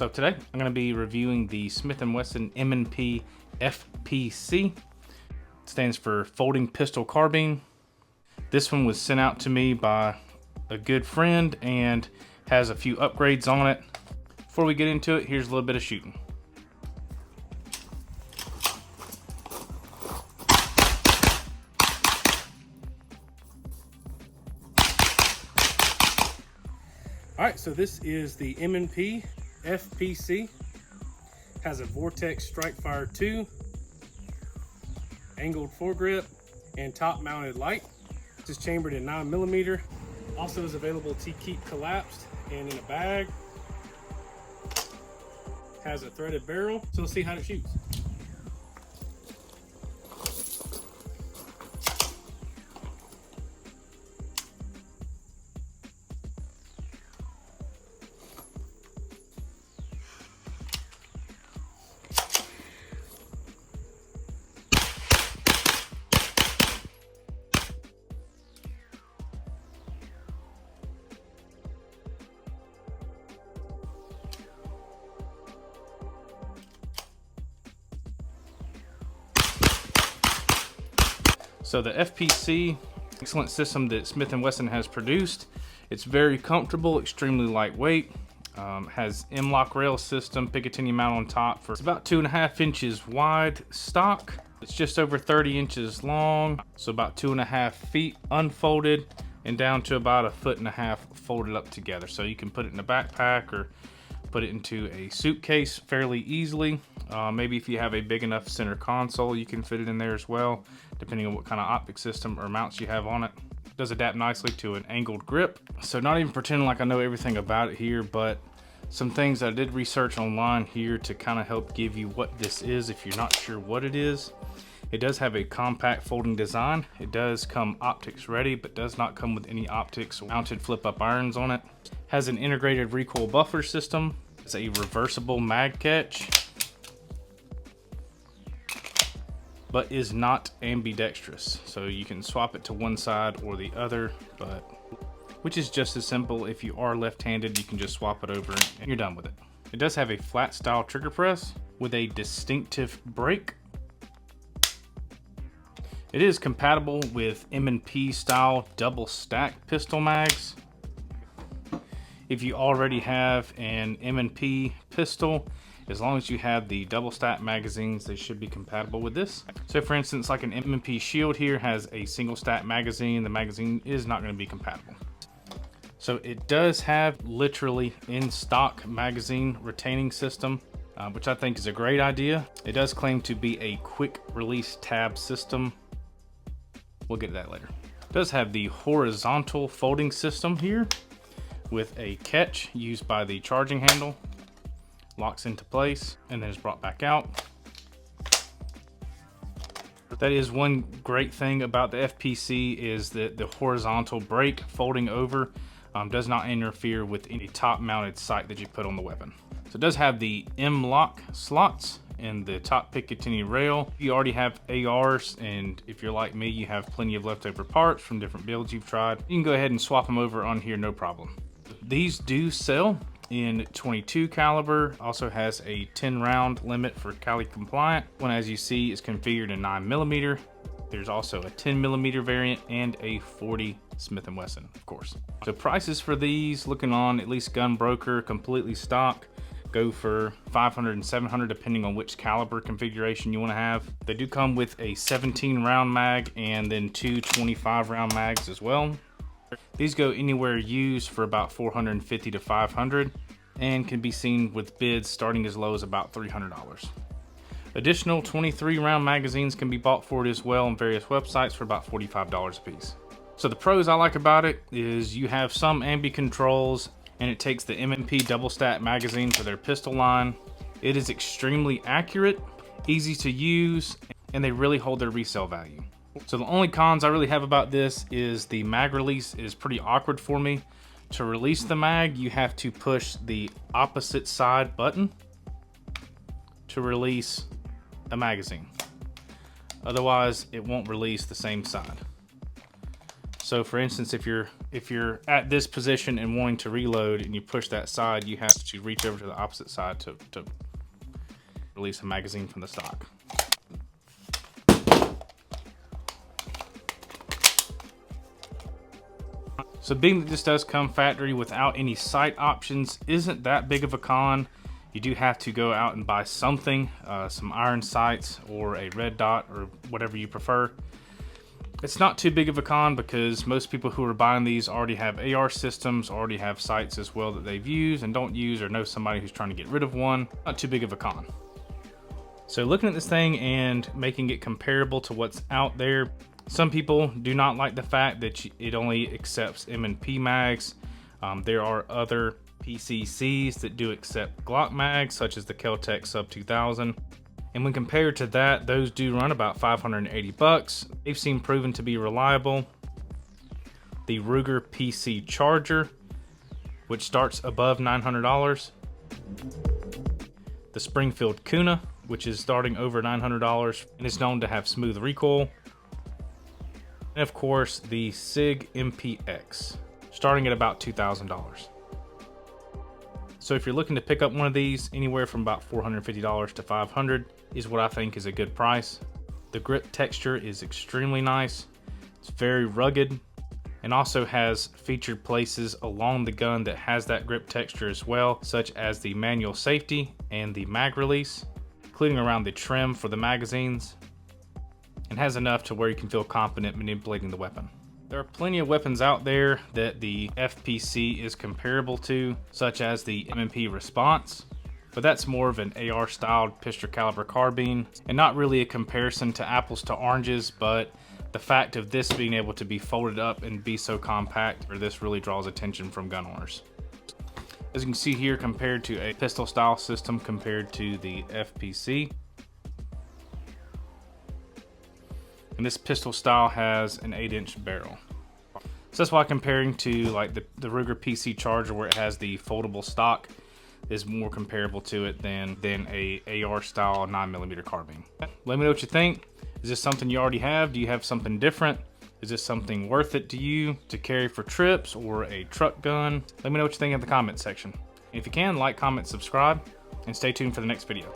So today I'm going to be reviewing the Smith Wesson M&P FPC. It stands for Folding Pistol Carbine. This one was sent out to me by a good friend and has a few upgrades on it. Before we get into it, here's a little bit of shooting. All right, so this is the M&P FPC. Has a Vortex Strike Fire 2, angled foregrip, and top mounted light. This is chambered in 9mm. Also is available to keep collapsed and in a bag. Has a threaded barrel, so let's see how it shoots. So the FPC, excellent system that Smith & Wesson has produced. It's very comfortable, extremely lightweight. Has M-lock rail system, Picatinny mount on top. It's about 2.5 inches wide stock. It's just over 30 inches long, so about 2.5 feet unfolded, and down to about 1.5 feet folded up together. So you can put it in a backpack or put it into a suitcase fairly easily. Maybe if you have a big enough center console, you can fit it in there as well, depending on what kind of optic system or mounts you have on it. It does adapt nicely to an angled grip. So not even pretending like I know everything about it here, but some things that I did research online here to kind of help give you what this is if you're not sure what it is. It does have a compact folding design. It does come optics ready, but does not come with any optics or mounted flip up irons on it. Has an integrated recoil buffer system. It's a reversible mag catch, but is not ambidextrous. So you can swap it to one side or the other, but which is just as simple. If you are left-handed, you can just swap it over and you're done with it. It does have a flat style trigger press with a distinctive break. It is compatible with M&P style double stack pistol mags. If you already have an M&P pistol, as long as you have the double stack magazines, they should be compatible with this. So for instance, like an M&P Shield here has a single stack magazine. The magazine is not going to be compatible. So it does have literally in stock magazine retaining system, which I think is a great idea. It does claim to be a quick release tab system. We'll get to that later. It does have the horizontal folding system here with a catch used by the charging handle. Locks into place and then is brought back out. That is one great thing about the FPC, is that the horizontal break folding over does not interfere with any top mounted sight that you put on the weapon. So it does have the M-lock slots in the top Picatinny rail. You already have ARs, and if you're like me, you have plenty of leftover parts from different builds you've tried, you can go ahead and swap them over on here, no problem. These do sell in 22 caliber, also has a 10 round limit for Cali compliant. One, as you see, is configured in 9mm. There's also a 10mm variant and a 40 Smith & Wesson, of course. So prices for these, looking on at least Gunbroker, completely stock, go for $500 and $700 depending on which caliber configuration you want to have. They do come with a 17 round mag and then two 25 round mags as well. These go anywhere used for about $450 to $500 and can be seen with bids starting as low as about $300. Additional 23 round magazines can be bought for it as well on various websites for about $45 a piece. So the pros I like about it is you have some ambi controls, and it takes the M&P double stack magazine for their pistol line. It is extremely accurate, easy to use, and they really hold their resale value. So the only cons I really have about this is the mag release is pretty awkward for me. To release the mag, you have to push the opposite side button to release a magazine. Otherwise, it won't release the same side. So for instance, if you're at this position and wanting to reload and you push that side, you have to reach over to the opposite side to release a magazine from the stock. So being that this does come factory without any sight options isn't that big of a con. You do have to go out and buy something, some iron sights or a red dot or whatever you prefer. It's not too big of a con because most people who are buying these already have AR systems, already have sights as well that they've used and don't use, or know somebody who's trying to get rid of one. Not too big of a con. So looking at this thing and making it comparable to what's out there, some people do not like the fact that it only accepts M&P mags. There are other PCCs that do accept Glock mags, such as the Kel-Tec Sub 2000. And when compared to that, those do run about 580 bucks. They've seen proven to be reliable. The Ruger PC Charger, which starts above $900. The Springfield Kuna, which is starting over $900 and is known to have smooth recoil. And of course, the SIG MPX, starting at about $2,000. So if you're looking to pick up one of these, anywhere from about $450 to $500 is what I think is a good price. The grip texture is extremely nice. It's very rugged and also has featured places along the gun that has that grip texture as well, such as the manual safety and the mag release, including around the trim for the magazines, and has enough to where you can feel confident manipulating the weapon. There are plenty of weapons out there that the FPC is comparable to, such as the M&P Response, but that's more of an AR styled pistol caliber carbine and not really a comparison to apples to oranges, but the fact of this being able to be folded up and be so compact, or this really draws attention from gun owners. As you can see here, compared to a pistol style system compared to the FPC. And this pistol style has an 8-inch barrel. So that's why comparing to like the Ruger PC Charger, where it has the foldable stock, is more comparable to it than a AR style 9mm carbine. Let me know what you think. Is this something you already have? Do you have something different? Is this something worth it to you to carry for trips or a truck gun? Let me know what you think in the comment section. If you can, like, comment, subscribe, and stay tuned for the next video.